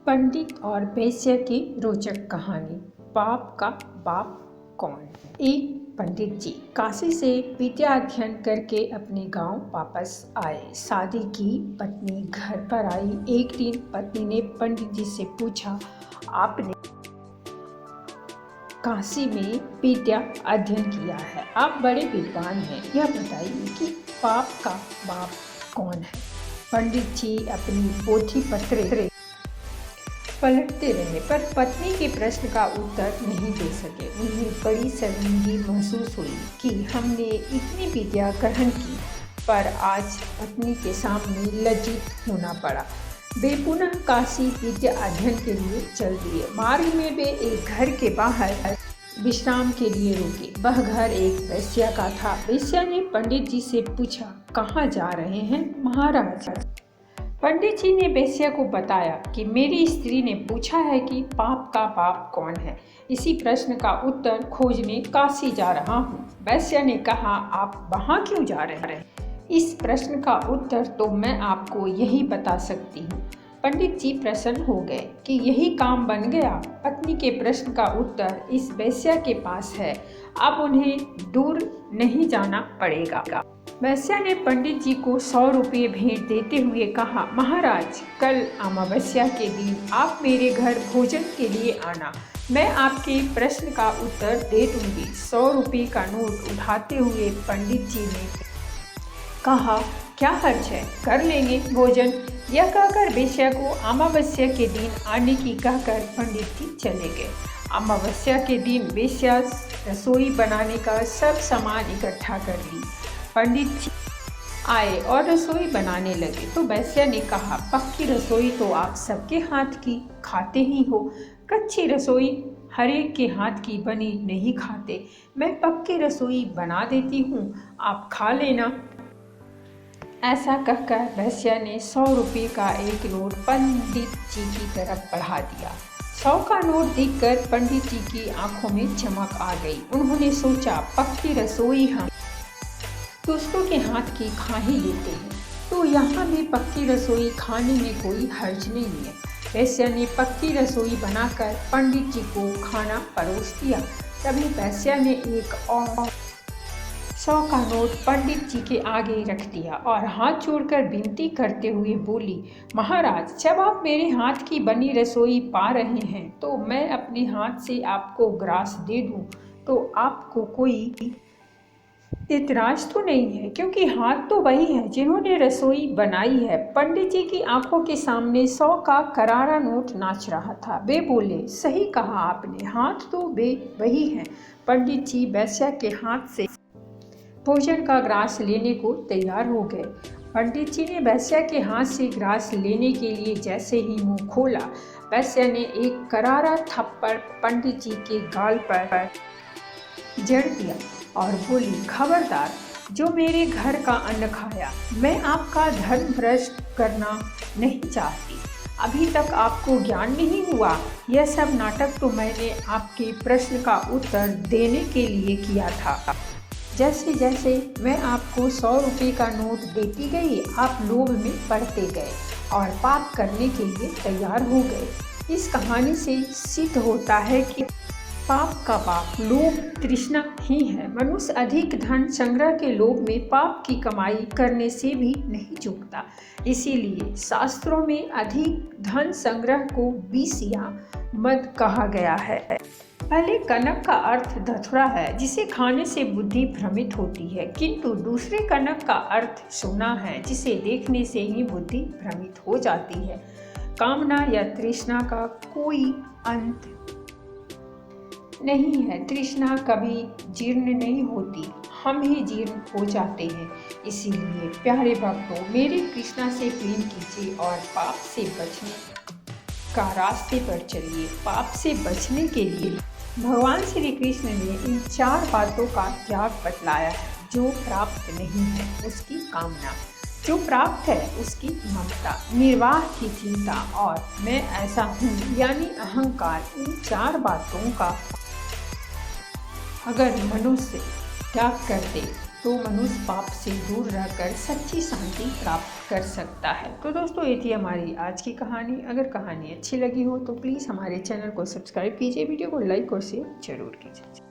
पंडित और वेश्या की रोचक कहानी। पाप का बाप कौन? एक पंडित जी काशी से विद्या अध्ययन करके अपने गांव वापस आए। शादी की पत्नी घर पर आई। एक दिन पत्नी ने पंडित जी से पूछा, आपने काशी में विद्या अध्ययन किया है, आप बड़े विद्वान हैं, यह बताइए कि पाप का बाप कौन है? पंडित जी अपनी पोथी पत्र पलटते रहे पर पत्नी के प्रश्न का उत्तर नहीं दे सके। उन्हें बड़ी शर्मिंदगी महसूस हुई कि हमने इतनी विद्या ग्रहण की पर आज पत्नी के सामने लज्जित होना पड़ा। वे पुनः काशी विद्या अध्ययन के लिए चल दिए। मार्ग में वे एक घर के बाहर विश्राम के लिए रुके। वह घर एक वेश्या का था। वेश्या ने पंडित जी से पूछा, कहाँ जा रहे हैं महाराज? पंडित जी ने वेश्या को बताया कि मेरी स्त्री ने पूछा है कि पाप का बाप कौन है। इसी प्रश्न का उत्तर खोजने काशी जा रहा हूँ। वेश्या ने कहा, आप वहाँ क्यों जा रहे हैं? इस प्रश्न का उत्तर तो मैं आपको यही बता सकती हूँ। पंडित जी प्रसन्न हो गए कि यही काम बन गया। पत्नी के प्रश्न का उत्तर इस वेश्या के पास है। अब उन्हें दूर नहीं जाना पड़ेगा। वेश्या ने पंडित जी को 100 रुपये भेंट देते हुए कहा, महाराज, कल अमावस्या के दिन आप मेरे घर भोजन के लिए आना। मैं आपके प्रश्न का उत्तर दे दूंगी। 100 रुपये का नोट उठाते हुए पंडित जी ने कहा, क्या खर्च है, कर लेंगे भोजन। यह कहकर वेश्या को अमावस्या के दिन आने की कहकर पंडित जी चले गए। अमावस्या के दिन वेश्या रसोई बनाने का सब सामान इकट्ठा कर ली। पंडित जी आए और रसोई बनाने लगे तो वेश्या ने कहा, पक्की रसोई तो आप सबके हाथ की खाते ही हो, कच्ची रसोई हर एक के हाथ की बनी नहीं खाते। मैं पक्की रसोई बना देती हूँ, आप खा लेना। ऐसा कहकर वेश्या ने 100 रुपये का एक नोट पंडित जी की तरफ बढ़ा दिया। 100 का नोट देखकर पंडित जी की आंखों में चमक आ गई। उन्होंने सोचा, पक्की रसोई हम दूसरों के हाथ की खा ही लेते हैं, तो यहाँ भी पक्की रसोई खाने में कोई हर्ज नहीं है। वेश्या ने पक्की रसोई बनाकर पंडित जी को खाना परोस दिया। तभी वेश्या ने एक और 100 का नोट पंडित जी के आगे रख दिया और हाथ जोड़कर विनती करते हुए बोली, महाराज, जब आप मेरे हाथ की बनी रसोई पा रहे हैं तो मैं अपने हाथ से आपको ग्रास दे दूं तो आपको कोई इतराज तो नहीं है, क्योंकि हाथ तो वही है जिन्होंने रसोई बनाई है। पंडित जी की आंखों के सामने 100 का करारा नोट नाच रहा था। वे बोले, सही कहा आपने, हाथ तो वे वही हैं। पंडित जी वेश्या के हाथ से भोजन का ग्रास लेने को तैयार हो गए। पंडित जी ने वेश्या के हाथ से ग्रास लेने के लिए जैसे ही मुंह खोला, वेश्या ने एक करारा थप्पड़ पंडित जी के गाल पर जड़ दिया और बोली, खबरदार, जो मेरे घर का अन्न खाया। मैं आपका धर्म भ्रष्ट करना नहीं चाहती। अभी तक आपको ज्ञान नहीं हुआ। यह सब नाटक तो मैंने आपके प्रश्न का उत्तर देने के लिए किया था। जैसे जैसे मैं आपको 100 रुपये का नोट देती गई, आप लोभ में पड़ते गए और पाप करने के लिए तैयार हो गए। इस कहानी से सिद्ध होता है कि पाप का बाप लोभ तृष्णा ही है। मनुष्य अधिक धन संग्रह के लोभ में पाप की कमाई करने से भी नहीं चूकता। इसीलिए शास्त्रों में अधिक धन संग्रह को विष या मद कहा गया है। पहले कनक का अर्थ धतुरा है, जिसे खाने से बुद्धि भ्रमित होती है, किंतु दूसरे कनक का अर्थ सोना है, जिसे देखने से ही बुद्धि भ्रमित हो जाती है। कामना या तृष्णा का कोई अंत नहीं है। तृष्णा कभी जीर्ण नहीं होती, हम ही जीर्ण हो जाते हैं। इसीलिए प्यारे भक्तों, मेरे कृष्णा से प्रेम कीजिए और पाप से बचने का रास्ते पर चलिए। पाप से बचने के लिए भगवान श्री कृष्ण ने इन 4 बातों का त्याग बतलाया है। जो प्राप्त नहीं है उसकी कामना, जो प्राप्त है उसकी ममता, निर्वाह की चिंता और मैं ऐसा हूँ यानी अहंकार। इन 4 बातों का अगर मनुष्य त्याग कर दे तो मनुष्य पाप से दूर रहकर सच्ची शांति प्राप्त कर सकता है। तो दोस्तों ये थी हमारी आज की कहानी। अगर कहानी अच्छी लगी हो तो प्लीज़ हमारे चैनल को सब्सक्राइब कीजिए, वीडियो को लाइक और शेयर जरूर कीजिए।